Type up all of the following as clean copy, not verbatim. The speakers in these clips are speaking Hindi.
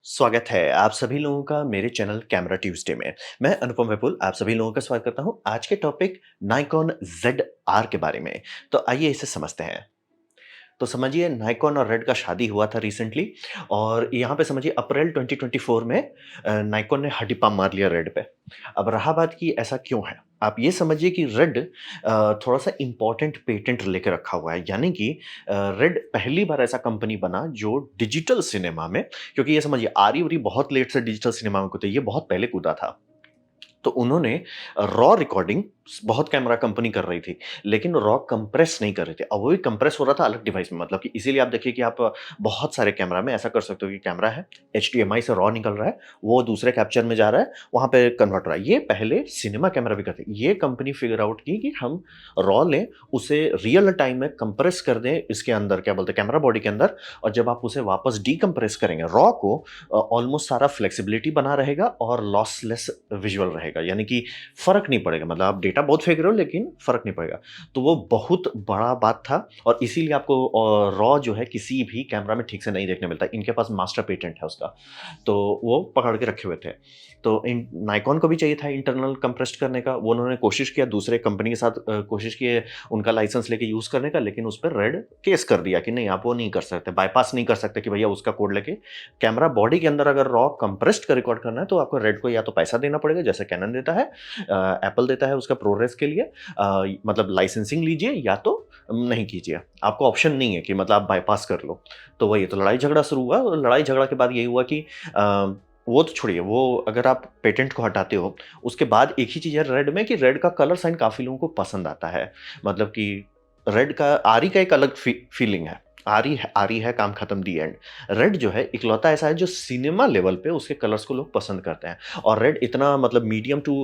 स्वागत है आप सभी लोगों का मेरे चैनल कैमरा ट्यूज़डे में। मैं अनुपम विपुल आप सभी लोगों का स्वागत करता हूं। आज के टॉपिक नाइकॉन ZR के बारे में। तो आइए इसे समझते हैं। तो समझिए नाइकॉन और रेड का शादी हुआ था रिसेंटली और यहाँ पे समझिए अप्रैल 2024 में नाइकॉन ने हडिपा मार लिया रेड पे। अब रहा बात कि ऐसा क्यों है? आप ये समझिए कि रेड थोड़ा-सा इम्पोर्टेंट पेटेंट लेके रखा हुआ है, यानी कि रेड पहली बार ऐसा कंपनी बना जो डिजिटल सिनेमा में, क्योंकि ये समझिए आरी-उरी बहुत लेट से डिजिटल सिनेमा में कूदे, ये बहुत पहले कूदा था। तो उन्होंने रॉ रिकॉर्डिंग बहुत कैमरा कंपनी कर रही थी, लेकिन रॉ कंप्रेस नहीं कर रहे थे। अब वो भी कंप्रेस हो रहा था अलग डिवाइस में, मतलब कि इसीलिए आप देखिए कि आप बहुत सारे कैमरा में ऐसा कर सकते हो कि कैमरा है, एचडीएमआई से रॉ निकल रहा है, वो दूसरे कैप्चर में जा रहा है, वहाँ पे कन्वर्ट हो रहा है। ये पहले सिनेमा कैमरा भी करते। ये कंपनी फिगर आउट की कि हम रॉ लें, उसे रियल टाइम में कंप्रेस कर दें इसके अंदर क्या बोलते हैं कैमरा बॉडी के अंदर, और जब आप उसे वापस डीकंप्रेस करेंगे रॉ को, ऑलमोस्ट सारा फ्लेक्सिबिलिटी बना रहेगा और लॉसलेस विजुअल रहेगा, यानी कि फ़र्क नहीं पड़ेगा, मतलब आप डेटा बहुत फेंक रहे हो लेकिन फ़र्क नहीं पड़ेगा। तो वो बहुत बड़ा बात था और इसीलिए आपको रॉ जो है किसी भी कैमरा में ठीक से नहीं देखने मिलता। इनके पास मास्टर पेटेंट है उसका, तो वो पकड़ के रखे हुए थे। तो इन नाइकॉन को भी चाहिए था इंटरनल कंप्रेस्ड करने का, वो उन्होंने कोशिश किया दूसरे कंपनी के साथ कोशिश की उनका लाइसेंस लेके यूज़ करने का, लेकिन उस पे रेड केस कर दिया कि नहीं आप वो नहीं कर सकते, बायपास नहीं कर सकते कि भैया उसका कोड लेके कैमरा बॉडी के अंदर अगर रॉ कंप्रेस्ड का रिकॉर्ड करना है तो आपको रेड को या तो पैसा देना पड़ेगा जैसे कैनन देता है, एप्पल देता है उसका प्रोरेस के लिए, मतलब लाइसेंसिंग लीजिए या तो नहीं कीजिए, आपको ऑप्शन नहीं है कि मतलब आप बाईपास कर लो। तो वही तो लड़ाई झगड़ा शुरू हुआ और लड़ाई झगड़ा के बाद यही हुआ कि वो तो छोड़िए, वो अगर आप पेटेंट को हटाते हो उसके बाद एक ही चीज़ है रेड में कि रेड का कलर साइन काफ़ी लोगों को पसंद आता है, मतलब कि रेड का आरी का एक अलग फीलिंग है। आरी है काम खत्म दी एंड। रेड जो है इकलौता ऐसा है जो सिनेमा लेवल पे उसके कलर्स को लोग पसंद करते हैं और रेड इतना मतलब मीडियम टू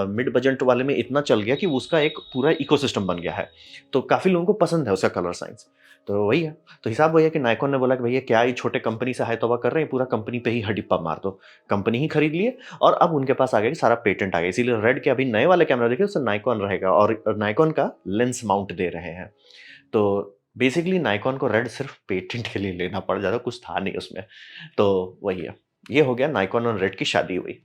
मिड बजट वाले में इतना चल गया कि उसका एक पूरा इकोसिस्टम बन गया है। तो काफ़ी लोगों को पसंद है उसका कलर साइंस। तो वही है। तो हिसाब वही है कि नायकॉन ने बोला कि भैया क्या ये छोटे कंपनी से हाय तौबा कर रहे हैं, पूरा कंपनी पे ही हडिप्पा मार दो। कंपनी ही खरीद लिए और अब उनके पास आ गया कि सारा पेटेंट आ गया। इसीलिए रेड के अभी नए वाले कैमरा देखिए उसमें नायकॉन रहेगा और नायकॉन का लेंस माउंट दे रहे हैं। तो बेसिकली नायकॉन को रेड सिर्फ पेटेंट के लिए लेना पड़ा, ज़्यादा कुछ था नहीं उसमें। तो वही है। ये हो गया नायकॉन और रेड की शादी हुई।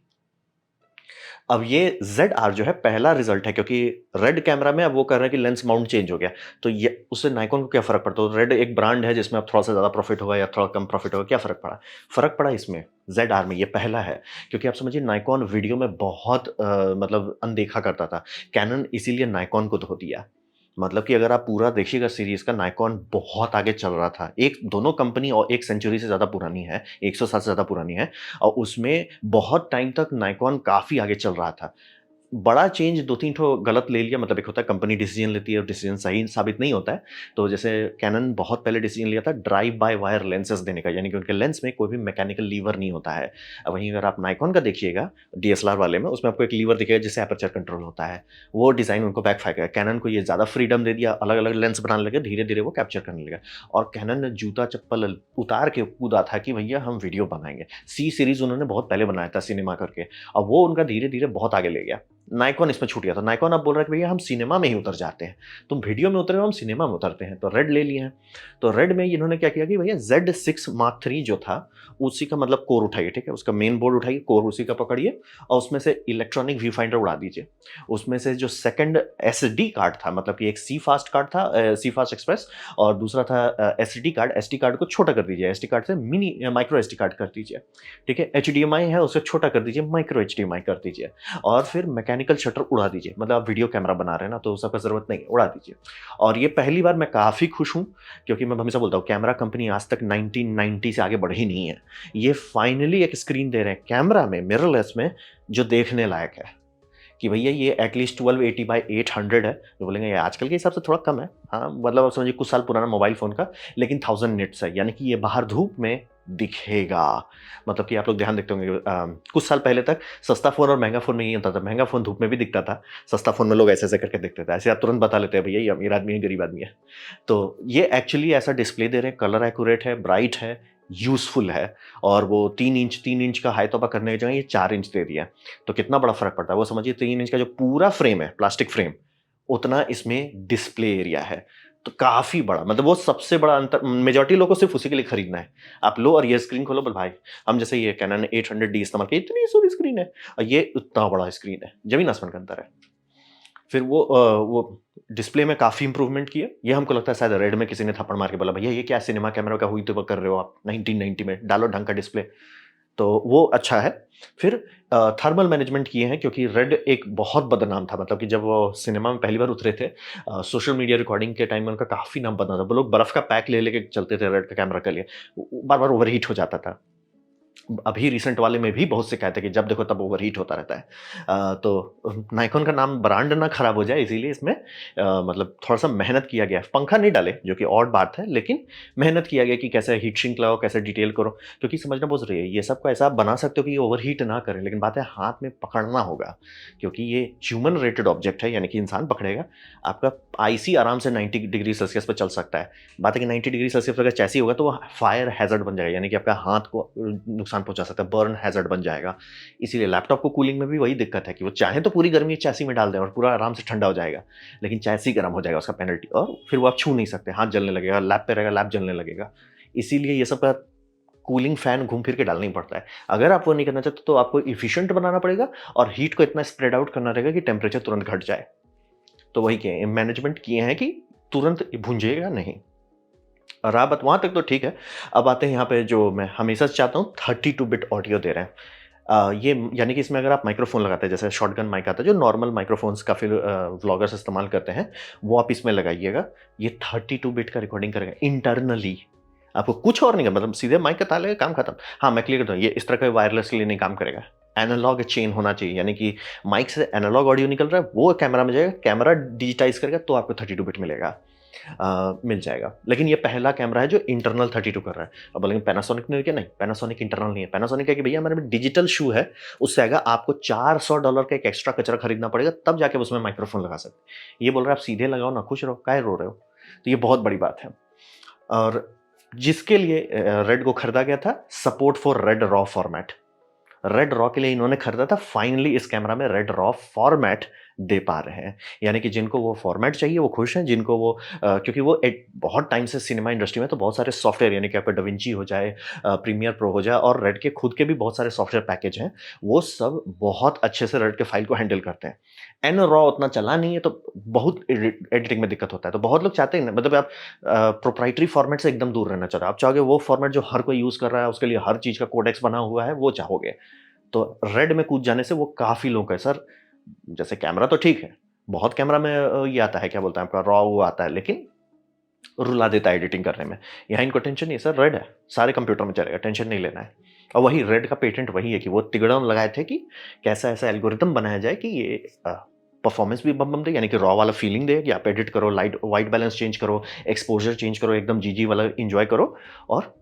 अब ये ZR जो है पहला रिजल्ट है, क्योंकि रेड कैमरा में अब वो कर रहे हैं कि लेंस माउंट चेंज हो गया। तो ये उससे नायकॉन को क्या फ़र्क पड़ता है? रेड एक ब्रांड है जिसमें अब थोड़ा-सा ज़्यादा प्रॉफिट होगा या थोड़ा कम प्रॉफिट होगा, क्या फ़र्क पड़ा? फ़र्क पड़ा इसमें, ZR में, ये पहला है। क्योंकि आप समझिए नायकॉन वीडियो में बहुत मतलब अनदेखा करता था। कैनन इसीलिए नायकॉन को धो दिया। मतलब कि अगर आप पूरा देखिएगा सीरीज़ का, नायकॉन बहुत आगे चल रहा था। एक दोनों कंपनी और 1 सेंचुरी से ज़्यादा पुरानी है, 100 साल से ज़्यादा पुरानी है और उसमें बहुत टाइम तक नायकॉन काफ़ी आगे चल रहा था। बड़ा चेंज 2-3 ठो गलत ले लिया, मतलब एक होता है कंपनी डिसीजन लेती है और डिसीजन सही साबित नहीं होता है। तो जैसे कैनन बहुत पहले डिसीजन लिया था ड्राइव बाय वायर लेंसेस देने का, यानी कि उनके लेंस में कोई भी मैकेनिकल लीवर नहीं होता है। अब वहीं अगर आप नायकॉन का देखिएगा डीएसएलआर वाले में, उसमें आपको एक लीवर दिखेगा जिससे एपर्चर कंट्रोल होता है। वो डिज़ाइन उनको बैकफायर किया। कैनन को ये ज़्यादा फ्रीडम दे दिया, अलग-अलग लेंस बनाने लगे, धीरे-धीरे वो कैप्चर करने लगा और कैनन ने जूता-चप्पल उतार के कूदा था कि भैया हम वीडियो बनाएँगे। सी सीरीज़ उन्होंने बहुत पहले बनाया था सिनेमा करके, अब वो उनका धीरे-धीरे बहुत आगे ले गया। नायकॉन इसमें छूट गया था। नायकॉन अब बोल रहा है कि भैया हम सिनेमा में ही उतर जाते हैं। तुम वीडियो में उतरे हो, हम सिनेमा में उतरते हैं। तो रेड ले लिए हैं। तो रेड में इन्होंने क्या किया कि भैया Z6 Mark III जो था, उसी का मतलब कोर उठाइए, ठीक है? उसका मेन बोर्ड उठाइए, कोर उसी का पकड़िए और उसमें से इलेक्ट्रॉनिक व्यू फाइंडर उड़ा दीजिए। उसमें से जो सेकंड एसडी कार्ड था, मतलब कि एक सी फास्ट कार्ड था, सी फास्ट एक्सप्रेस, और दूसरा था एसडी कार्ड। एसडी कार्ड को छोटा कर दीजिए। एसडी कार्ड से मिनी माइक्रो एसडी कार्ड कर दीजिए। ठीक है? एचडीएमआई है, उसे छोटा कर दीजिए, माइक्रो एचडीएमआई कर दीजिए। और फिर मैकेनिकल शटर उड़ा दीजिए, मतलब आप वीडियो कैमरा बना रहे हैं ना, तो उसका ज़रूरत नहीं है, उड़ा दीजिए। और ये पहली बार मैं काफ़ी खुश हूँ, क्योंकि मैं हमेशा बोलता हूँ कैमरा कंपनी आज तक 1990 से आगे बढ़ी नहीं है। ये फाइनली एक स्क्रीन दे रहे हैं कैमरा में, मिररलेस में, जो देखने लायक है कि भैया ये एटलीस्ट 1280 बाय 800 है। तो बोलेंगे ये आजकल के हिसाब से थोड़ा कम है। हाँ, मतलब आप समझिए कुछ साल पुराना मोबाइल फ़ोन का, लेकिन 1000 निट्स है, यानी कि ये बाहर धूप में दिखेगा। मतलब कि आप लोग ध्यान देखते होंगे कुछ साल पहले तक सस्ता फ़ोन और महँगा फ़ोन में ये होता था, महँगा फ़ोन धूप में भी दिखता था, सस्ता फ़ोन में लोग ऐसे-ऐसे करके देखते थे। ऐसे आप तुरंत बता लेते हैं भैया ये अमीर आदमी है, गरीब आदमी है। तो ये एक्चुअली ऐसा डिस्प्ले दे रहे हैं, कलर एक्यूरेट है, ब्राइट है, यूज़फुल है और वो 3 इंच का हाई तौबा करने की जगह ये 4 इंच दे दिया है। तो कितना बड़ा फ़र्क पड़ता है, वो समझिए 3 इंच का जो पूरा फ्रेम है, प्लास्टिक फ्रेम, उतना इसमें डिस्प्ले एरिया है। तो काफ़ी बड़ा, मतलब वो सबसे बड़ा अंतर मेजॉरिटी लोगों को सिर्फ़ उसी के लिए खरीदना है। आप लो और ये स्क्रीन खोलो, बोले भाई हम जैसे ये कैनन 800D इस्तेमाल किए, इतनी छोटी स्क्रीन है और ये इतना बड़ा स्क्रीन है, ज़मीन आसमान का अंतर है। फिर वो डिस्प्ले में काफ़ी इम्प्रूवमेंट किए। ये हमको लगता है शायद रेड में किसी ने थप्पड़ मार के बोला, भैया ये क्या सिनेमा कैमरा का हुई तो कर रहे हो आप 1990 में, डालो ढंग का डिस्प्ले। तो वो अच्छा है। फिर थर्मल मैनेजमेंट किए हैं, क्योंकि रेड एक बहुत बदनाम था, मतलब कि जब वो सिनेमा में पहली बार उतरे थे, सोशल मीडिया रिकॉर्डिंग के टाइम में उनका काफ़ी नाम बदनाम था। वो लोग बर्फ़ का पैक ले लेके चलते थे रेड का कैमरा के लिए। बार-बार ओवरहीट हो जाता था। अभी रिसेंट वाले में भी बहुत शिकायत है कि जब देखो तब ओवरहीट होता रहता है। तो नाइकॉन का नाम ब्रांड ना खराब हो जाए, इसीलिए इसमें मतलब थोड़ा-सा मेहनत किया गया है। पंखा नहीं डाले, जो कि ऑड बात है, लेकिन मेहनत किया गया कि कैसे हीट सिंक लगाओ, कैसे डिटेल करो, क्योंकि समझना बहुत ज़रूरी है। ये सब को ऐसा आप बना सकते हो कि ये ओवरहीट ना करे, लेकिन बात है हाथ में पकड़ना होगा, क्योंकि ये ह्यूमन रेटेड ऑब्जेक्ट है, यानी कि इंसान पकड़ेगा। आपका आईसी आराम से 90 डिग्री सेल्सियस पे चल सकता है। बात है कि 90 डिग्री सेल्सियस अगर चैसी होगा तो वो फायर हैज़र्ड बन जाएगा, यानी कि आपका हाथ को नुकसान पहुंचा सकता है, बर्न हैज़र्ड बन जाएगा। इसीलिए लैपटॉप को कूलिंग में भी वही दिक्कत है कि वो चाहे तो पूरी गर्मी चैसी में डाल दें और पूरा आराम से ठंडा हो जाएगा, लेकिन चैसी गर्म हो जाएगा, उसका पेनल्टी, और फिर वो आप छू नहीं सकते, हाथ जलने लगेगा, लैप पे रहेगा, लैप जलने लगेगा। इसीलिए ये सब का कूलिंग फैन घूम फिर के डालना ही पड़ता है। अगर आप वो नहीं करना चाहते तो आपको इफिशिएंट बनाना पड़ेगा और हीट को इतना स्प्रेड आउट करना रहेगा कि टेम्परेचर तुरंत घट जाए। तो वही किए मैनेजमेंट किए हैं कि तुरंत भूंजेगा नहीं। और रहा बात वहाँ तक तो ठीक है। अब आते हैं यहाँ पे, जो मैं हमेशा से चाहता हूँ, 32 बिट ऑडियो दे रहे हैं। ये यानी कि इसमें अगर आप माइक्रोफ़ोन लगाते हैं, जैसे शॉटगन माइक आता है, जो नॉर्मल माइक्रोफ़ोन्स काफ़ी व्लॉगर्स इस्तेमाल करते हैं, वो आप इसमें लगाइएगा। ये 32 बिट का रिकॉर्डिंग करेगा इंटरनली। आपको कुछ और नहीं करना, मतलब सीधे माइक का तार लगेगा, काम खत्म। हाँ, मैं क्लियर करता हूँ, ये इस तरह का वायरलेस के लिए नहीं काम करेगा। एनालॉग चेन होना चाहिए, यानी कि माइक से एनालॉग ऑडियो निकल रहा है, वो कैमरा में जाएगा, कैमरा डिजिटाइज़ करेगा तो आपको 32 बिट मिलेगा। मिल जाएगा। लेकिन ये पहला कैमरा है जो इंटरनल 32 कर रहा है। अब बोलेंगे पैनासोनिक ने किया, नहीं, पैनासोनिक इंटरनल नहीं है। पैनासोनिक है कि भैया हमारे में डिजिटल शू है, उससे आएगा आपको $400 का एक एक्स्ट्रा कचरा खरीदना पड़ेगा, तब जाके उसमें माइक्रोफोन लगा सकते हैं। ये बोल रहा है आप सीधे लगाओ ना, खुश रहो, काहे रो रहे हो? तो ये बहुत बड़ी बात है। और जिसके लिए रेड को खरीदा गया था, support for red raw format. Red raw के लिए इन्होंने खरीदा था, फाइनली इस कैमरा में रेड रॉ फॉर्मेट दे पा रहे हैं। यानी कि जिनको वो फॉर्मेट चाहिए वो खुश हैं, जिनको वो क्योंकि वो एक बहुत टाइम से सिनेमा इंडस्ट्री में तो बहुत सारे सॉफ्टवेयर, यानी कि आपका डाविंची हो जाए, प्रीमियर प्रो हो जाए, और रेड के खुद के भी बहुत सारे सॉफ्टवेयर पैकेज हैं, वो सब बहुत अच्छे से रेड के फाइल को हैंडल करते हैं। एन रॉ उतना चला नहीं है, तो बहुत एडिटिंग में दिक्कत होता है। तो बहुत लोग चाहते हैं ना, मतलब आप प्रोप्राइटरी फॉर्मेट से एकदम दूर रहना चाहते हो, आप चाहोगे वो फॉर्मेट जो हर कोई यूज़ कर रहा है, उसके लिए हर चीज़ का कोडेक्स बना हुआ है, वो चाहोगे। तो रेड में कूद जाने से वो काफ़ी लोग हैं सर, जैसे कैमरा तो ठीक है, बहुत कैमरा में ये आता है, क्या बोलते हैं आपका रॉ वो आता है, लेकिन रुला देता है एडिटिंग करने में। यहाँ इनको टेंशन नहीं है सर, रेड है, सारे कंप्यूटर में चलेगा, टेंशन नहीं लेना है। और वही रेड का पेटेंट वही है कि वो तिगड़म लगाए थे कि कैसा ऐसा एल्गोरिथम बनाया जाए कि ये परफॉर्मेंस भी बम बम दे, यानी कि रॉ वाला फीलिंग दे कि आप एडिट करो, लाइट व्हाइट बैलेंस चेंज करो, एक्सपोजर चेंज करो, एकदम जीजी वाला एंजॉय करो, और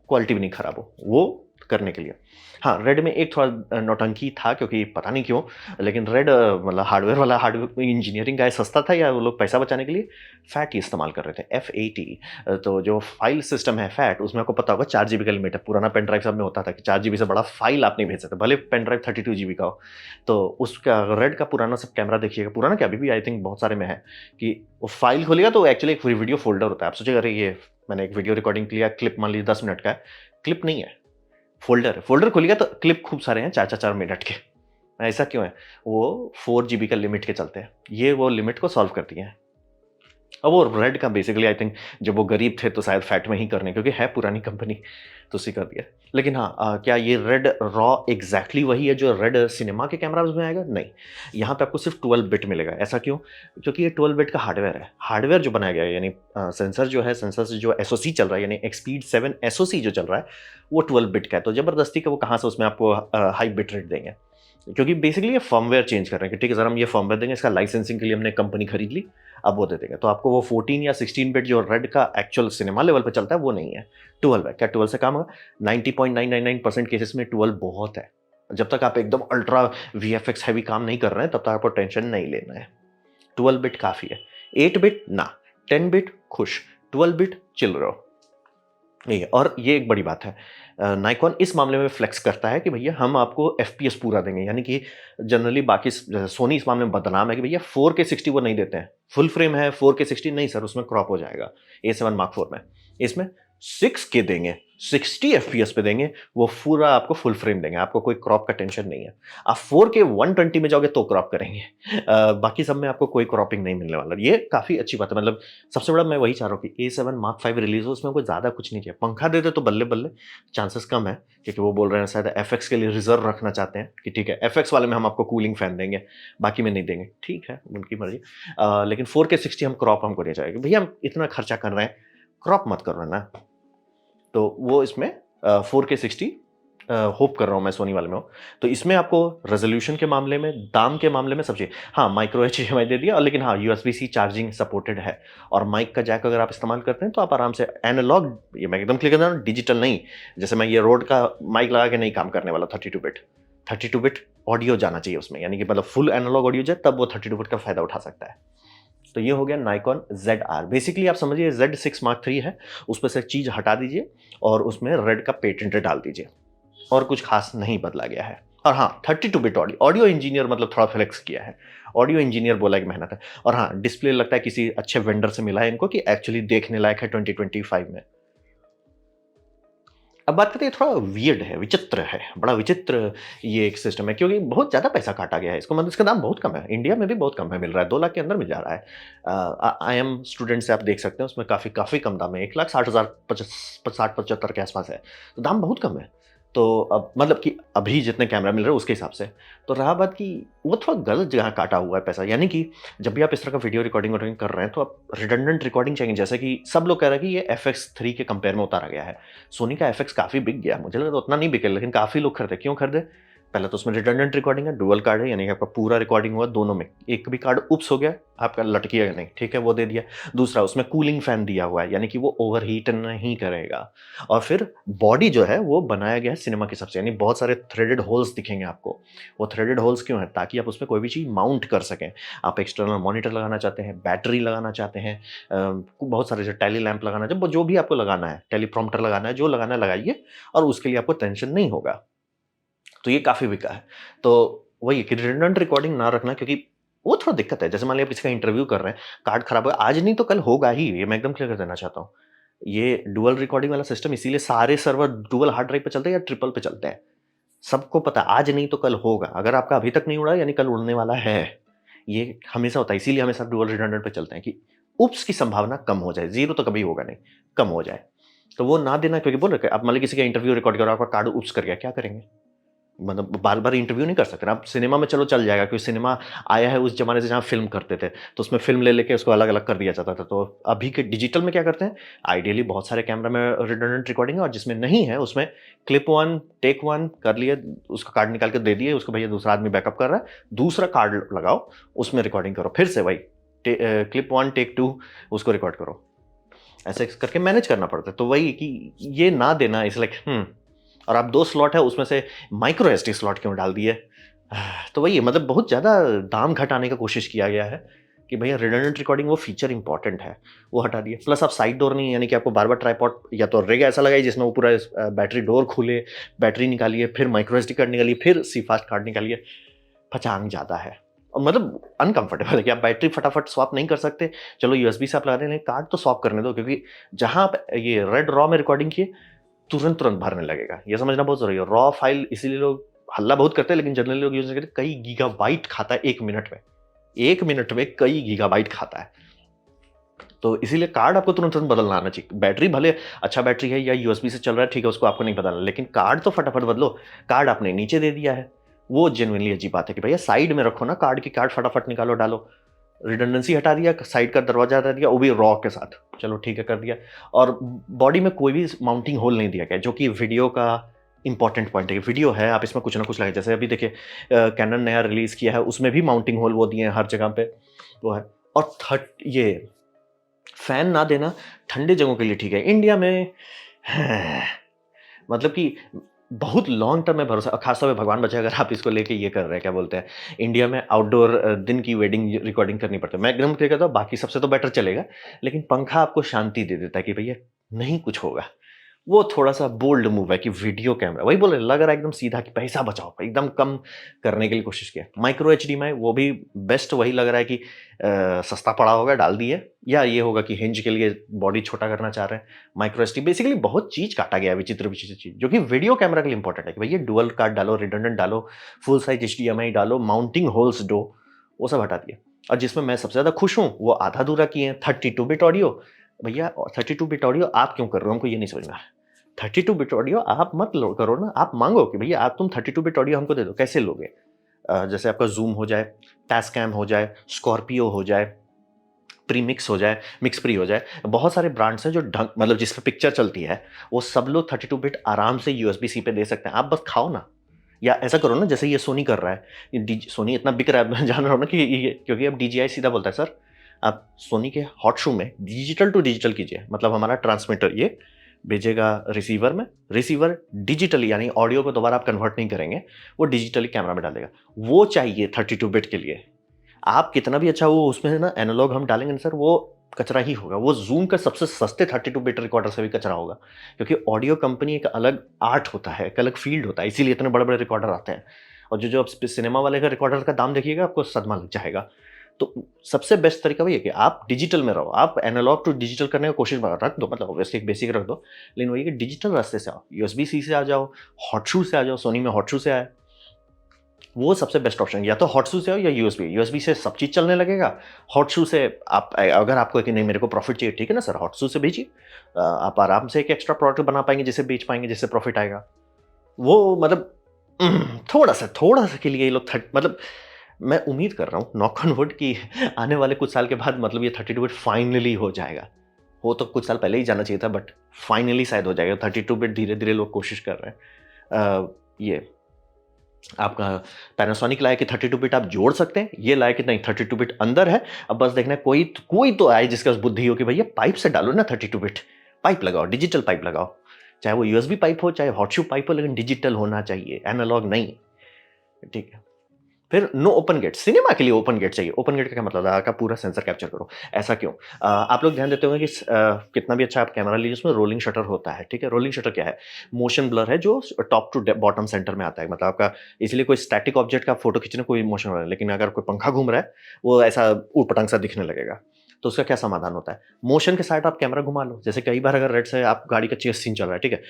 क्वालिटी भी नहीं खराब हो, वो करने के लिए। हाँ, रेड में एक थोड़ा नौटंकी था, क्योंकि पता नहीं क्यों, लेकिन रेड मतलब हार्डवेयर वाला, हार्डवेयर इंजीनियरिंग का सस्ता था, या वो लोग पैसा बचाने के लिए फैट ही इस्तेमाल कर रहे थे, FAT। तो जो फाइल सिस्टम है फैट, उसमें आपको पता होगा 4 जीबी का लिमिट है। पुराना पेन ड्राइव सब में होता था कि 4 जीबी से बड़ा फाइल आप नहीं भेज सकते, भले पेन ड्राइव 32 जीबी का हो। तो उसका रेड का पुराना सब कैमरा देखिएगा, पुराना क्या, अभी भी आई थिंक बहुत सारे में है, कि वो फाइल खोलिएगा तो एक्चुअली एक वीडियो फोल्डर होता है। आप सोचिएगा, अरे ये मैंने एक वीडियो रिकॉर्डिंग किया, क्लिप मान लीजिए 10 मिनट का है, क्लिप नहीं है, फ़ोल्डर है। फ़ोल्डर खोलिएगा तो क्लिप खूब सारे हैं 4-4 मिनट के। ऐसा क्यों है? वो 4 जीबी का लिमिट के चलते हैं। ये वो लिमिट को सॉल्व करती हैं। अब वो रेड का बेसिकली आई थिंक जब वो गरीब थे तो शायद फैट में ही करने, क्योंकि है पुरानी कंपनी, तो उसी कर दिया। लेकिन हाँ, क्या ये रेड रॉ एग्ज़ैक्टली वही है जो रेड सिनेमा के कैमराज़ में आएगा? नहीं। यहाँ पे आपको सिर्फ़ 12 बिट मिलेगा। ऐसा क्यों? क्योंकि ये 12 बिट का हार्डवेयर है। हार्डवेयर जो बनाया गया है, यानी सेंसर जो है, सेंसर से जो एसओसी चल रहा है, यानी एक्सपीड 7 एसओसी जो चल रहा है, वो 12 बिट का है। तो ज़बरदस्ती का वो कहाँ से उसमें आपको हाई बिट रेट देंगे? क्योंकि बेसिकली ये फर्मवेयर चेंज कर रहे हैं कि ठीक है सर, हम ये फर्मवेयर देंगे, इसका लाइसेंसिंग के लिए हमने कंपनी खरीद ली, अब वो दे देगा। तो आपको वो 14 या 16 बिट जो रेड का एक्चुअल सिनेमा लेवल पे चलता है, वो नहीं है, 12 है। क्या 12 से काम होगा? 90.999% केसेस में 12 बहुत है। जब तक आप एकदम अल्ट्रा वीएफएक्स हैवी काम नहीं कर रहे हैं, तब तक आपको टेंशन नहीं लेना है। 12 बिट काफ़ी है। 8 बिट ना, 10 बिट खुश, 12 बिट चिल रहो। नहीं, और ये एक बड़ी बात है। नाइकॉन इस मामले में फ्लेक्स करता है कि भैया हम आपको एफपीएस पूरा देंगे, यानी कि जनरली बाकी सोनी इस मामले में बदनाम है कि भैया 4K 60 वो नहीं देते हैं। फुल फ्रेम है 4K 60 नहीं सर, उसमें क्रॉप हो जाएगा A7 Mark IV में। इसमें 6K देंगे, 60 एफपीएस पे देंगे, वो पूरा आपको फुल फ्रेम देंगे, आपको कोई क्रॉप का टेंशन नहीं है। आप 4K 120 में जाओगे तो क्रॉप करेंगे। बाकी सब में आपको कोई क्रॉपिंग नहीं मिलने वाला। ये काफ़ी अच्छी बात है, मतलब सबसे बड़ा मैं वही चाह रहा हूँ कि A7 Mark V रिलीज़ हो, उसमें कोई ज़्यादा कुछ नहीं चाहिए। पंखा दे दे तो बल्ले-बल्ले, चांसेस कम है, क्योंकि वो बोल रहे हैं शायद एफएक्स के लिए रिज़र्व रखना चाहते हैं कि ठीक है, एफएक्स वाले में हम आपको कूलिंग फैन देंगे, बाकी में नहीं देंगे। ठीक है, उनकी मर्ज़ी। लेकिन 4K 60 हम क्रॉप हमको नहीं चाहिए। भैया हम इतना खर्चा कर रहे हैं, क्रॉप मत करो ना। तो वो इसमें 4K 60 होप कर रहा हूँ मैं सोनी वाले में हो। तो इसमें आपको रेज़ोल्यूशन के मामले में, दाम के मामले में सब चीज़, हाँ, माइक्रो एचडीएमआई दे दिया, और लेकिन हाँ, यूएसबी सी चार्जिंग सपोर्टेड है, और माइक का जैक अगर आप इस्तेमाल करते हैं तो आप आराम से एनालॉग, ये मैं एकदम क्लियर कर रहा हूँ, डिजिटल नहीं। जैसे मैं ये रोड का माइक लगा के नहीं काम करने वाला 32 बिट। 32 बिट ऑडियो जाना चाहिए उसमें, यानी कि मतलब फुल एनालॉग ऑडियो जाए, तब वो 32 बिट का फ़ायदा उठा सकता है। तो ये हो गया नाइकॉन ZR। बेसिकली आप समझिए Z6 Mark III है, उसपे से चीज़ हटा दीजिए और उसमें रेड का पेटेंट डाल दीजिए, और कुछ खास नहीं बदला गया है। और हाँ, 32 बिट ऑडियो, ऑडियो इंजीनियर मतलब थोड़ा फ्लेक्स किया है। ऑडियो इंजीनियर बोला कि मेहनत है। और हाँ, डिस्प्ले लगता है किसी अच्छे वेंडर से मिला है इनको कि एक्चुअली देखने लायक है 2025 में। अब बात करते हैं, थोड़ा वियर्ड है, विचित्र है, बड़ा विचित्र ये एक सिस्टम है, क्योंकि बहुत ज़्यादा पैसा काटा गया है इसको, मतलब इसका दाम बहुत कम है, इंडिया में भी बहुत कम है, मिल रहा है 2 लाख के अंदर मिल जा रहा है। IM स्टूडेंट से आप देख सकते हैं, उसमें काफ़ी काफ़ी कम दाम है, 1,60,000 60-75 के आसपास है, तो दाम बहुत कम है। तो अब मतलब कि अभी जितने कैमरा मिल रहे हैं उसके हिसाब से, तो रहा बात कि वो थोड़ा गलत जगह काटा हुआ है पैसा, यानी कि जब भी आप इस तरह का वीडियो रिकॉर्डिंग वॉर्डिंग कर रहे हैं तो आप रिडंडेंट रिकॉर्डिंग चाहिए, जैसे कि सब लोग कह रहे हैं कि ये FX3 के कंपेयर में उतारा गया है। सोनी का FX काफ़ी बिक गया, मुझे लगा उतना नहीं बिके, लेकिन काफ़ी लोग खरीदे। क्यों खरीदे? पहले तो उसमें रिडंडेंट रिकॉर्डिंग है, डुअल कार्ड है, यानी कि आपका पूरा रिकॉर्डिंग हुआ दोनों में। एक भी कार्ड ऊप्स हो गया, आपका लटकिएगा नहीं, ठीक है, वो दे दिया। दूसरा, उसमें कूलिंग फैन दिया हुआ है, यानी कि वो ओवरहीट नहीं करेगा। और फिर बॉडी जो है वो बनाया गया है सिनेमा के हिसाब से, यानी बहुत सारे थ्रेडेड होल्स दिखेंगे आपको। वो थ्रेडेड होल्स क्यों हैं? ताकि आप उसमें कोई भी चीज़ माउंट कर सकें। आप एक्सटर्नल मॉनिटर लगाना चाहते हैं, बैटरी लगाना चाहते हैं, बहुत सारे जो टैली लैंप लगाना है, जो भी आपको लगाना है, टेलीप्रॉम्प्टर लगाना है, जो लगाना है लगाइए, और उसके लिए आपको टेंशन नहीं होगा। तो ये काफ़ी बिका है। तो वही है कि रिडंडेंट रिकॉर्डिंग ना रखना, क्योंकि वो थोड़ा दिक्कत है। जैसे मान लिया आप किसी का इंटरव्यू कर रहे हैं, कार्ड खराब है, आज नहीं तो कल होगा ही, ये मैं एकदम क्लियर कर देना चाहता हूँ। ये डुअल रिकॉर्डिंग वाला सिस्टम इसीलिए सारे सर्वर डुअल हार्ड ड्राइव पे चलते हैं या ट्रिपल पे चलते हैं। सबको पता है आज नहीं तो कल होगा। अगर आपका अभी तक नहीं उड़ा यानी कल उड़ने वाला है। ये हमेशा होता है, इसीलिए हमेशा डुअल रिडंडेंट पे चलते हैं कि ऊप्स की संभावना कम हो जाए, ज़ीरो तो कभी होगा नहीं, कम हो जाए। तो वो ना देना, क्योंकि बोल रहे हैं, आप मान लीजिए किसी का इंटरव्यू रिकॉर्ड करो, आपका कार्ड ऊप्स कर गया, क्या करेंगे? मतलब बार-बार इंटरव्यू नहीं कर सकते ना। आप सिनेमा में चलो चल जाएगा, क्योंकि सिनेमा आया है उस ज़माने से जहाँ फ़िल्म करते थे, तो उसमें फ़िल्म ले लेके उसको अलग-अलग कर दिया जाता था। तो अभी के डिजिटल में क्या करते हैं, आइडियली बहुत सारे कैमरा में रिडंडेंट रिकॉर्डिंग है, और जिसमें नहीं है उसमें क्लिप 1, टेक 1 कर लिए, उसका कार्ड निकाल के दे दिए उसको, भैया दूसरा आदमी बैकअप कर रहा है, दूसरा कार्ड लगाओ, उसमें रिकॉर्डिंग करो, फिर से वही क्लिप 1 टेक 2 उसको रिकॉर्ड करो। ऐसे करके मैनेज करना पड़ता है। तो वही कि ये ना देना इज़ लाइक और आप 2 स्लॉट है उसमें से माइक्रो एसडी स्लॉट क्यों डाल दिए? तो वही है, मतलब बहुत ज़्यादा दाम घटाने का कोशिश किया गया है कि भैया रिडंडेंट रिकॉर्डिंग वो फीचर इंपॉर्टेंट है, वो हटा दिए। प्लस आप साइड डोर नहीं, यानी कि आपको बार-बार ट्राइपॉड या तो रिग ऐसा लगाइए जिसमें वो पूरा बैटरी डोर खुले, बैटरी निकालिए, फिर माइक्रो एसडी कार्ड निकालिए, फिर सी फास्ट कार्ड निकालिए, फचांग ज़्यादा है। और मतलब अनकंफर्टेबल है कि आप बैटरी फटाफट स्वैप नहीं कर सकते। चलो यूएसबी से आप लगा दें, लेकिन कार्ड तो स्वैप करने दो, क्योंकि जहाँ आप ये रेड रॉ में रिकॉर्डिंग किए, तुरंत भरने लगेगा। ये समझना बहुत ज़रूरी है। रॉ फाइल इसीलिए लोग हल्ला बहुत करते हैं, लेकिन जनरली लोग यूज़ नहीं करते। कई गीगाबाइट खाता है 1 मिनट में। 1 मिनट में कई गीगाबाइट खाता है। तो इसीलिए कार्ड आपको तुरंत बदलना आना चाहिए। बैटरी भले अच्छा बैटरी है या यूएसबी से चल रहा है, ठीक है, उसको आपको नहीं बदलना, लेकिन कार्ड तो फटाफट बदलो। कार्ड आपने नीचे दे दिया है, वो जेनुइनली अजीब बात है कि भैया साइड में रखो ना कार्ड की, कार्ड फटाफट निकालो, डालो। रिडंडेंसी हटा दिया, साइड का दरवाजा हटा दिया, वो भी रॉ के साथ। चलो ठीक है, कर दिया। और बॉडी में कोई भी माउंटिंग होल नहीं दिया गया, जो कि वीडियो का इंपॉर्टेंट पॉइंट है। वीडियो है, आप इसमें कुछ ना कुछ लगाए। जैसे अभी देखिए कैनन नया रिलीज़ किया है, उसमें भी माउंटिंग होल वो दिए हैं हर जगह पे, वो है। और थर्ड ये फैन ना देना ठंडी जगहों के लिए ठीक है। इंडिया में मतलब कि बहुत लॉन्ग टर्म में भरोसा, खासतौर पे भगवान बचाए अगर आप इसको लेके ये कर रहे हैं, क्या बोलते हैं, इंडिया में आउटडोर दिन की वेडिंग रिकॉर्डिंग करनी पड़ती है। मैं एकदम क्लियर कहता हूँ, बाकी सबसे तो बेटर चलेगा, लेकिन पंखा आपको शांति दे देता है कि भैया नहीं कुछ होगा। वो थोड़ा-सा बोल्ड मूव है कि वीडियो कैमरा वही बोल रहे लग रहा है एकदम सीधा कि पैसा बचाओ, एकदम कम करने के लिए कोशिश किया। माइक्रो एचडी में वो भी बेस्ट वही लग रहा है कि सस्ता पड़ा होगा डाल दिए या ये होगा कि हिंज के लिए बॉडी छोटा करना चाह रहे हैं। माइक्रो एचडी बेसिकली बहुत चीज़ काटा गया है विचित्र-विचित्र चीज़, जो कि वीडियो कैमरा के लिए इंपॉर्टेंट है कि भैया डुअल कार्ड डालो, रिडंडेंट डालो, फुल साइज़ एचडीएमआई डालो, माउंटिंग होल्स दो, वो सब हटा दिया। और जिसमें मैं सबसे ज़्यादा खुश हूँ, वो आधा-अधूरा किए हैं 32 बिट ऑडियो। भैया 32 बिट ऑडियो आप क्यों कर रहे हो? हमको ये नहीं समझ में आया। 32 बिट ऑडियो आप मत लो करो ना, आप माँगो कि भैया आप तुम 32 बिट ऑडियो हमको दे दो, कैसे लोगे? जैसे आपका ज़ूम हो जाए, टास्कैम हो जाए, स्कॉर्पियो हो जाए, प्रीमिक्स हो जाए, मिक्स प्री हो जाए, बहुत सारे ब्रांड्स हैं जो ढंग मतलब जिस पे पिक्चर चलती है, वो सब लोग 32 बिट आराम से यूएसबी-सी पे दे सकते हैं, आप बस खाओ ना। या ऐसा करो ना जैसे ये सोनी कर रहा है, ये डी सोनी इतना बिक रहा है मैं जान रहा हूँ ना कि ये क्योंकि अब डीजीआई सीधा बोलता है सर, आप सोनी के हॉट शू में डिजिटल टू डिजिटल कीजिए, मतलब हमारा ट्रांसमीटर ये भेजेगा रिसीवर में, रिसीवर डिजिटली यानी ऑडियो को दोबारा आप कन्वर्ट नहीं करेंगे, वो डिजिटली कैमरा में डालेगा। वो चाहिए 32 बिट के लिए। आप कितना भी अच्छा वो उसमें है ना एनालॉग हम डालेंगे ना सर, वो कचरा ही होगा। वो ज़ूम का सबसे सस्ते 32 बिट रिकॉर्डर से भी कचरा होगा। क्योंकि ऑडियो कंपनी एक अलग आर्ट होता है, एक अलग फ़ील्ड होता है, इसीलिए इतने बड़े-बड़े रिकॉर्डर आते हैं। और जो जो आप सिनेमा वाले का रिकॉर्डर का दाम देखिएगा, आपको सदमा लग जाएगा। तो सबसे बेस्ट तरीका वही है कि आप डिजिटल में रहो। आप एनालॉग टू डिजिटल करने की कोशिश रख दो, मतलब ऑब्वियसली एक बेसिक रख दो। लेकिन वही है कि डिजिटल रास्ते से आओ, यूएसबी-सी से आ जाओ, हॉटशू से आ जाओ, सोनी में हॉटशू से आया। वो सबसे बेस्ट ऑप्शन है, या तो हॉटशू से हो या यूएसबी। यूएसबी से सब चीज़ चलने लगेगा, हॉटशू से आप अगर आपको है कि नहीं मेरे को प्रॉफिट चाहिए, ठीक है ना सर, हॉटशू से भेजिए। आप आराम से एक एक्स्ट्रा प्रोडक्ट बना पाएँगे जिसे बेच पाएँगे, जिससे प्रॉफिट आएगा। वो मतलब थोड़ा-सा के लिए ये लोग मतलब मैं उम्मीद कर रहा हूँ नॉक ऑन वुड कि आने वाले कुछ साल के बाद मतलब ये 32 बिट फाइनली हो जाएगा। हो तो कुछ साल पहले ही जाना चाहिए था बट फाइनली शायद हो जाएगा। 32 बिट धीरे-धीरे लोग कोशिश कर रहे हैं। ये आपका पैनासोनिक लाया कि 32 बिट आप जोड़ सकते हैं, ये लाया कि नहीं 32 बिट अंदर है, अब बस देखना है कोई तो आए जिसके पास बुद्धि हो कि भैया पाइप से डालो ना 32 बिट, पाइप लगाओ, डिजिटल पाइप लगाओ। चाहे वो यूएसबी पाइप हो, चाहे हॉटशू पाइप हो, लेकिन डिजिटल होना चाहिए, एनालॉग नहीं। ठीक है। फिर नो ओपन गेट, सिनेमा के लिए ओपन गेट चाहिए। ओपन गेट का क्या मतलब है? आपका पूरा सेंसर कैप्चर करो। ऐसा क्यों? आप लोग ध्यान देते होंगे कि कितना भी अच्छा आप कैमरा लीजिए उसमें रोलिंग शटर होता है, ठीक है? रोलिंग शटर क्या है? मोशन ब्लर है जो टॉप टू बॉटम सेंटर में आता है। मतलब आपका इसलिए कोई स्टैटिक ऑब्जेक्ट का फोटो खींचने कोई मोशन हो रहा है, लेकिन अगर कोई पंखा घूम रहा है, वो ऐसा ऊट-पटांग सा दिखने लगेगा। तो उसका क्या समाधान होता है? मोशन के साथ आप कैमरा घुमा लो। जैसे कई बार अगर रेड से आप गाड़ी का चेस सीन चल रहा है, ठीक है?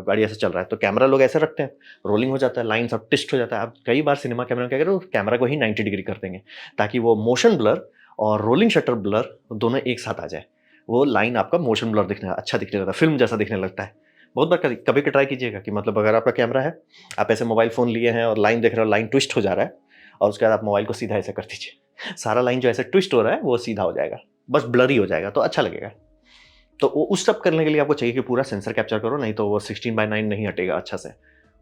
गाड़ी ऐसे चल रहा है, तो कैमरा लोग ऐसे रखते हैं, रोलिंग हो जाता है, लाइन सब ट्विस्ट हो जाता है। आप कई बार सिनेमा कैमरा में क्या करो, कैमरा को ही 90 डिग्री कर देंगे, ताकि वो मोशन ब्लर और रोलिंग शटर ब्लर दोनों एक साथ आ जाए। वो लाइन आपका मोशन ब्लर दिखने अच्छा दिखने लगता है, फ़िल्म जैसा दिखने लगता है। बहुत बार कभी ट्राई कीजिएगा कि मतलब अगर आपका कैमरा है, आप ऐसे मोबाइल फ़ोन लिए हैं और लाइन देख रहे हो, लाइन ट्विस्ट हो जा रहा है और उसके बाद आप मोबाइल को सीधा ऐसे कर दीजिए। सारा लाइन जो ऐसे ट्विस्ट हो रहा है, वो सीधा हो जाएगा, बस ब्लरी हो जाएगा, तो अच्छा लगेगा। तो वो उस सब करने के लिए आपको चाहिए कि पूरा सेंसर कैप्चर करो, नहीं तो वो 16:9 नहीं हटेगा अच्छा से।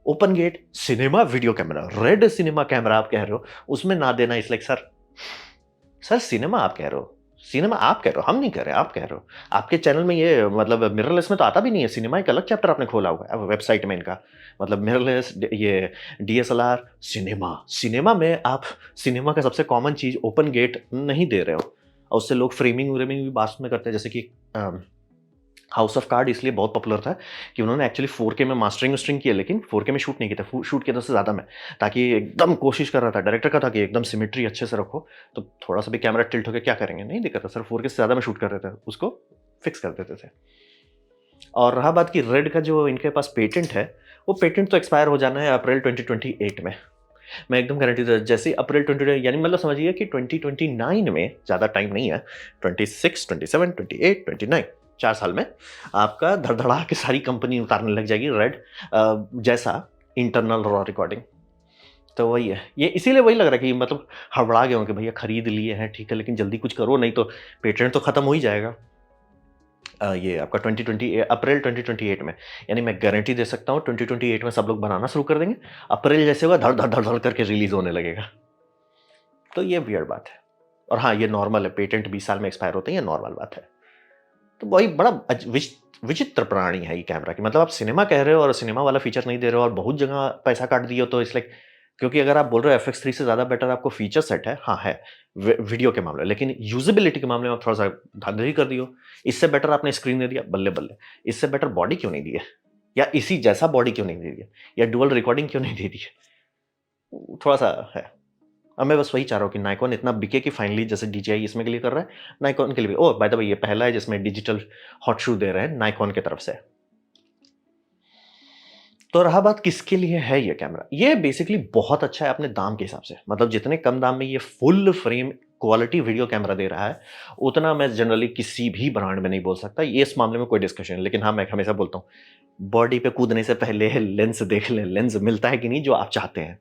Open gate cinema video camera, red cinema camera आप कह रहे हो, उसमें ना देना इज़ लाइक सर सिनेमा आप कह रहे हो, सिनेमा आप कह रहे हो, हम नहीं कह रहे, आप कह रहे हो। आपके चैनल में ये मतलब मिररलेस में तो आता भी नहीं है, सिनेमा एक अलग चैप्टर आपने खोला हुआ है वेबसाइट में इनका। मतलब मिररलेस ये डीएसएलआर, सिनेमा में आप सिनेमा का सबसे कॉमन चीज़ ओपन गेट नहीं दे रहे हो और उससे लोग फ्रेमिंग-व्रेमिंग भी बाद में करते हैं, जैसे कि हाउस ऑफ कार्ड इसलिए बहुत पॉपुलर था कि उन्होंने एक्चुअली 4K में मास्टरिंग-वास्टरिंग किया, लेकिन 4K में शूट नहीं किया था, शूट किया था उससे ज़्यादा में, ताकि एकदम कोशिश कर रहा था, डायरेक्टर का था कि एकदम सिमेट्री अच्छे से रखो, तो थोड़ा-सा भी कैमरा टिल्ट हो गया क्या करेंगे? नहीं दिक्कत है सर, 4K से ज़्यादा में शूट कर रहे थे, उसको फिक्स कर देते थे। और रहा बात कि रेड का जो इनके पास पेटेंट है, वो पेटेंट तो एक्सपायर हो जाना है अप्रैल 2028 में। मैं एकदम गारंटी दे जैसे ही अप्रैल 20 यानी मतलब समझिए कि 2029 में, ज़्यादा टाइम नहीं है, 26, 27, 28, 29 4 साल में आपका धड़धड़ा के सारी कंपनी उतारने लग जाएगी रेड जैसा इंटरनल रॉ रिकॉर्डिंग। तो वही है, ये इसीलिए वही लग रहा है कि मतलब हड़बड़ा गए हों कि भैया खरीद लिए हैं, ठीक है, लेकिन जल्दी कुछ करो नहीं तो पेटेंट तो खत्म हो ही जाएगा। ये आपका 2020 अप्रैल 2028 में, यानी मैं गारंटी दे सकता हूँ 2028 में सब लोग बनाना शुरू कर देंगे। अप्रैल जैसे होगा धड़ धड़ धड़ धड़ करके रिलीज होने लगेगा। तो ये वियर्ड बात है। और हाँ, ये नॉर्मल है, पेटेंट 20 साल में एक्सपायर होते हैं, ये नॉर्मल बात है। तो वही बड़ा विचित्र प्राणी है ये कैमरा की, मतलब आप सिनेमा कह रहे हो और सिनेमा वाला फीचर नहीं दे रहे हो और बहुत जगह पैसा काट दिए हो, तो इट्स लाइक क्योंकि अगर आप बोल रहे हो FX3 से ज़्यादा बेटर आपको फीचर सेट है, हाँ है, वीडियो के मामले में, लेकिन यूज़ेबिलिटी के मामले में आप थोड़ा-सा धांधली कर दी हो। इससे बेटर आपने स्क्रीन दे दिया, बल्ले-बल्ले। इससे बेटर बॉडी क्यों नहीं दी है? या इसी जैसा बॉडी क्यों नहीं दे दिया? या डुअल रिकॉर्डिंग क्यों नहीं दे दी है? थोड़ा-सा है। अब मैं बस वही चाह रहा हूँ कि नायकॉन इतना बिके कि फाइनली जैसे DJI इसमें के लिए कर रहा है, नायकॉन के लिए भी। ओह! बाय द वे ये पहला है जिसमें डिजिटल हॉट शू दे रहे हैं नायकॉन की तरफ से। तो रहा बात किसके लिए है ये कैमरा? ये बेसिकली बहुत अच्छा है अपने दाम के हिसाब से। मतलब जितने कम दाम में ये full frame quality video camera दे रहा है, उतना मैं जनरली किसी भी ब्रांड में नहीं बोल सकता। ये इस मामले में कोई डिस्कशन नहीं। लेकिन हाँ, मैं हमेशा बोलता हूँ, बॉडी पे कूदने से पहले लेंस देख लें, लेंस मिलता है कि नहीं जो आप चाहते हैं।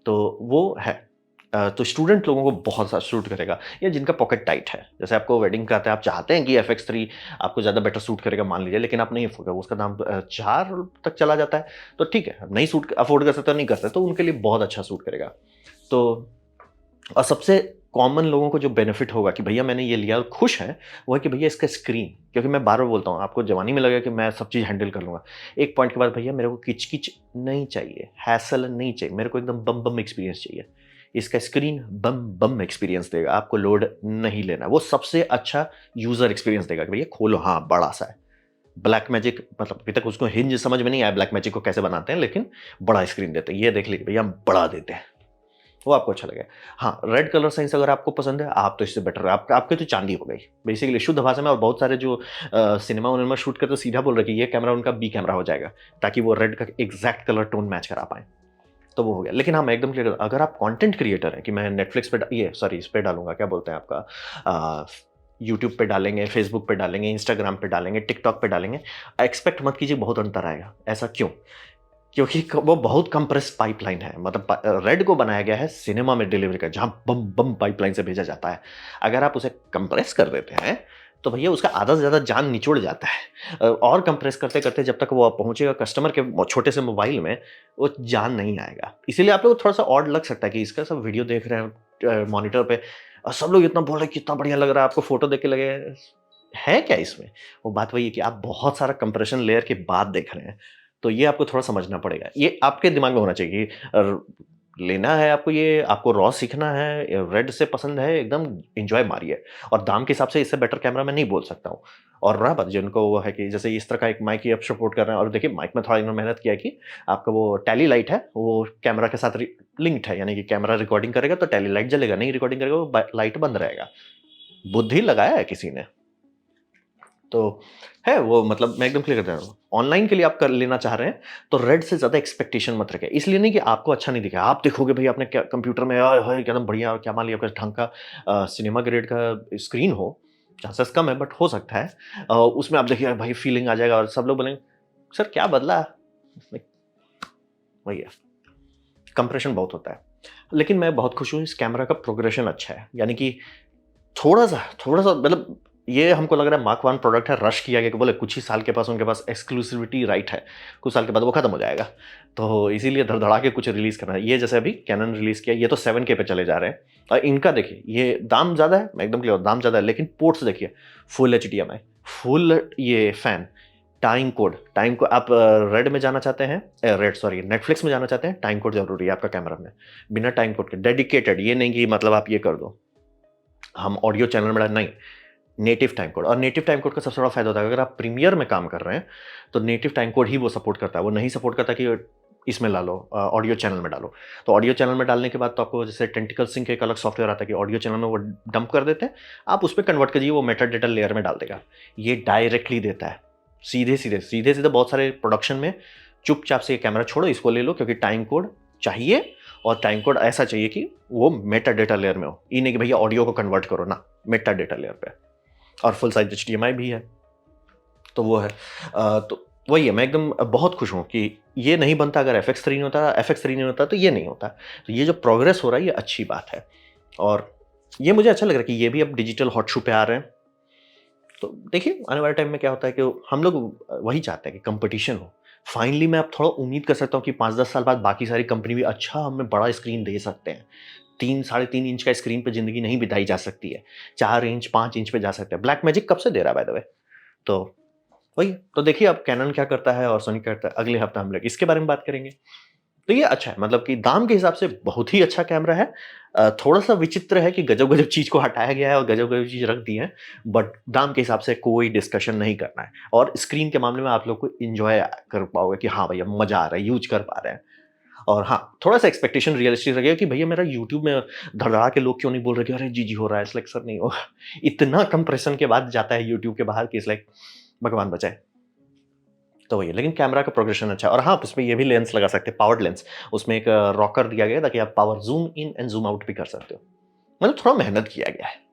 तो वो है। तो स्टूडेंट लोगों को बहुत सा सूट करेगा या जिनका पॉकेट टाइट है। जैसे आपको वेडिंग का आता है, आप चाहते हैं कि FX3 आपको ज़्यादा बेटर सूट करेगा मान लीजिए, लेकिन आप नहीं अफ़ोर्ड उसका दाम 4 तक चला जाता है, तो ठीक है, नहीं सूट अफ़ोर्ड कर सकते, नहीं कर सकते, तो उनके लिए बहुत अच्छा सूट करेगा। तो और सबसे कॉमन लोगों को जो बेनिफिट होगा कि भैया मैंने ये लिया और खुश हैं, वो है कि भैया इसका स्क्रीन, क्योंकि मैं बार-बार बोलता हूँ, आपको जवानी में लगेगा कि मैं सब चीज़ हैंडल कर लूँगा। एक पॉइंट के बाद भैया मेरे को किच-किच नहीं चाहिए, हैसल नहीं चाहिए, मेरे को एकदम बम-बम एक्सपीरियंस चाहिए। इसका स्क्रीन बम-बम एक्सपीरियंस देगा, आपको लोड नहीं लेना। वो सबसे अच्छा यूज़र एक्सपीरियंस देगा कि भैया खोलो, हाँ, बड़ा-सा है। ब्लैकमैजिक मतलब अभी तक उसको हिंज समझ में नहीं आया ब्लैकमैजिक को कैसे बनाते हैं, लेकिन बड़ा स्क्रीन देते हैं। ये देख लीजिए भैया हम बड़ा देते हैं। वो आपको अच्छा लगेगा। हाँ, रेड कलर साइंस अगर आपको पसंद है, आप तो इससे बेटर आपकी तो चाँदी हो गई। बेसिकली शुद्ध भाषा में। और बहुत सारे जो सिनेमा-विनेमा शूट करते हैं, सीधा बोल रहे हैं कि ये कैमरा उनका बी कैमरा हो जाएगा, ताकि वो रेड का एग्ज़ैक्ट कलर टोन मैच करा पाएँ। तो वो हो गया। लेकिन हाँ, मैं एकदम क्लियर अगर आप कंटेंट क्रिएटर हैं कि मैं नेटफ्लिक्स पे ये सॉरी इस पे डालूँगा, क्या बोलते हैं आपका अ, यूट्यूब पे डालेंगे, फेसबुक पे डालेंगे, इंस्टाग्राम पे डालेंगे, टिकटॉक पे डालेंगे, एक्सपेक्ट मत कीजिए बहुत अंतर आएगा। ऐसा क्यों? क्योंकि वो बहुत कंप्रेस्ड पाइपलाइन है। मतलब रेड को बनाया गया है सिनेमा में डिलीवरी का, जहाँ बम बम पाइपलाइन से भेजा जाता है। अगर आप उसे कंप्रेस कर देते हैं, तो भैया उसका आधा से ज़्यादा जान निचोड़ जाता है। और कंप्रेस करते करते जब तक वो पहुंचेगा कस्टमर के छोटे से मोबाइल में, वो जान नहीं आएगा। इसीलिए आप लोग को थोड़ा सा ऑड लग सकता है कि इसका सब वीडियो देख रहे हैं मॉनिटर पे, और सब लोग इतना बोल रहे हैं कितना बढ़िया लग रहा है, आपको फोटो देख के लगे है क्या इसमें। वो बात वही है कि आप बहुत सारा कंप्रेशन लेयर के बाद देख रहे हैं। तो ये आपको थोड़ा समझना पड़ेगा। ये आपके दिमाग में होना चाहिए कि लेना है आपको, ये आपको रॉ सीखना है, रेड से पसंद है, एकदम एन्जॉय मारिए। और दाम के हिसाब से इससे बेटर कैमरा मैं नहीं बोल सकता हूँ। और रहा बात जिनको वो है कि जैसे इस तरह का एक माइक ही आप सपोर्ट कर रहे हैं, और देखिए माइक में थोड़ा इन्होंने मेहनत किया है कि आपका वो टैली लाइट है, वो कैमरा के साथ लिंक्ड है, यानी कि कैमरा रिकॉर्डिंग करेगा तो टैली लाइट जलेगा, नहीं रिकॉर्डिंग करेगा वो लाइट बंद रहेगा। बुद्धि लगाया है किसी ने। तो है वो, मतलब मैं एकदम क्लियर कर दे रहा हूँ। ऑनलाइन के लिए आप कर लेना चाह रहे हैं, तो रेड से ज़्यादा एक्सपेक्टेशन मत रखें। इसलिए नहीं कि आपको अच्छा नहीं दिखा। आप देखोगे भई आपने क्या कंप्यूटर में आय हाय! एकदम बढ़िया, क्या मान लिया आपका ढंग का सिनेमा ग्रेड का स्क्रीन हो, चांसेस कम है बट हो सकता है। उसमें आप देखिए भाई फीलिंग आ जाएगा और सब लोग बोलेंगे, "सर क्या बदला?" लाइक वही है, कंप्रेशन बहुत होता है। लेकिन मैं बहुत खुश हूँ, इस कैमरा का प्रोग्रेशन अच्छा है। यानी कि थोड़ा-सा मतलब ये हमको लग रहा है मार्क 1 प्रोडक्ट है, रश किया गया कि बोले कुछ ही साल के पास उनके पास एक्सक्लूसिविटी राइट है। कुछ साल के बाद वो खत्म हो जाएगा। तो इसीलिए धड़-धड़ा के कुछ रिलीज़ करना है। ये जैसे अभी कैनन रिलीज़ किया, ये तो 7K पे चले जा रहे हैं। और इनका देखिए, ये दाम ज़्यादा है, मैं एकदम क्लियर दाम ज़्यादा है, लेकिन पोर्ट्स देखिए, फुल एचडीएमआई, फुल ये फैन, टाइम कोड आप रेड में जाना चाहते हैं, रेड सॉरी नेटफ्लिक्स में जाना चाहते हैं, टाइम कोड ज़रूरी है आपका कैमरा में। बिना टाइम कोड के डेडिकेटेड, ये नहीं कि मतलब आप ये कर दो, हम ऑडियो चैनल में नहीं, नेटिव टाइम कोड। और नेटिव टाइम कोड का सबसे बड़ा फायदा होता है, अगर आप प्रीमियर में काम कर रहे हैं, तो नेटिव टाइम कोड ही वो सपोर्ट करता है। वो नहीं सपोर्ट करता कि इसमें ला लो, ऑडियो चैनल में डालो। तो ऑडियो चैनल में डालने के बाद तो आपको जैसे टेंटिकल सिंक एक अलग सॉफ्टवेयर आता है कि ऑडियो चैनल में वो डंप कर देते हैं, आप उस पे कन्वर्ट कीजिए, वो मेटा डेटा लेयर में डाल देगा। ये डायरेक्टली देता है, सीधे-सीधे बहुत सारे प्रोडक्शन में चुपचाप से ये कैमरा छोड़ो, इसको ले लो, क्योंकि टाइम कोड चाहिए, और टाइम कोड ऐसा चाहिए कि वो मेटा डेटा लेयर में हो। ये नहीं कि भैया ऑडियो को कन्वर्ट करो ना, मेटा डेटा लेयर पे। और फुल साइज एचडीएमआई भी है। तो वो है। तो वही है, मैं एकदम बहुत खुश हूँ कि ये नहीं बनता अगर एफ एक्स थ्री नहीं होता तो ये नहीं होता। तो ये जो प्रोग्रेस हो रहा है ये अच्छी बात है। और ये मुझे अच्छा लग रहा है कि ये भी अब डिजिटल हॉट शू पे आ रहे हैं। तो देखिए आने वाले टाइम में क्या होता है कि हम लोग वही चाहते हैं कि कंपटीशन हो। फाइनली मैं अब थोड़ा उम्मीद कर सकता हूँ कि 5-10 साल बाद बाकी सारी कंपनी भी अच्छा हमें बड़ा स्क्रीन दे सकते हैं। 3 साढ़े 3 इंच का स्क्रीन पे ज़िंदगी नहीं बिताई जा सकती है। 4 इंच, 5 इंच पे जा सकते हैं। ब्लैक मैजिक कब से दे रहा है बाय द वे। तो वही, तो देखिए अब कैनन क्या करता है और सोनी क्या करता है। अगले हफ्ते हम लोग इसके बारे में बात करेंगे। तो ये अच्छा है, मतलब कि दाम के हिसाब से बहुत ही अच्छा कैमरा है। थोड़ा-सा विचित्र है कि गजब-गजब चीज़ को हटाया गया है और गजब-गजब चीज़ रख दी है, बट दाम के हिसाब से कोई डिस्कशन नहीं करना है और स्क्रीन के मामले में आप लोग को एन्जॉय कर पाओगे कि हाँ, भैया मज़ा आ रहा है, यूज़ कर पा रहे हैं। और हाँ, थोड़ा-सा एक्सपेक्टेशन रियलिस्टिक रखिएगा कि भैया मेरा यूट्यूब में धड़धड़ा के लोग क्यों नहीं बोल रहे कि अरे जी, जी हो रहा है। इट्स लाइक सर नहीं होगा। इतना कंप्रेशन के बाद जाता है यूट्यूब के बाहर कि इट्स लाइक भगवान बचाए। तो वही है, लेकिन कैमरा का प्रोग्रेशन अच्छा है और हाँ, उसमें ये भी लेंस लगा सकते हैं, पावर्ड लेंस। उसमें एक रॉकर दिया गया है ताकि आप power zoom in and zoom out भी कर सकते हो। मतलब थोड़ा मेहनत किया गया है।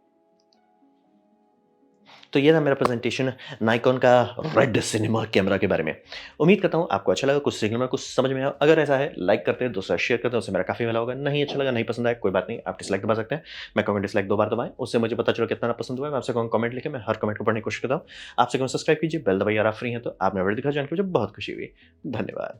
तो ये था मेरा प्रेज़ेंटेशन नायकॉन का रेड सिनेमा कैमरा के बारे में। उम्मीद करता हूँ आपको अच्छा लगा, कुछ सीखने में, कुछ समझ में आया। अगर ऐसा है, लाइक करते हैं, दूसरा शेयर करते हैं, उससे मेरा काफ़ी भला होगा। नहीं अच्छा लगा, नहीं पसंद आया, कोई बात नहीं, आप डिसलाइक दबा सकते हैं। मैं कहूँगा डिसलाइक 2 बार दबाएँ, उससे मुझे पता चले कितना पसंद हुआ है। मैं आपसे कहूँगा कमेंट लिखें, मैं हर कमेंट को पढ़ने की कोशिश करता हूँ। आपसे कहूँगा सब्सक्राइब कीजिए, बेल दबाइए अगर आप फ्री हैं तो। आप मेरा वीडियो दिखा जान के मुझे बहुत खुशी हुई। धन्यवाद।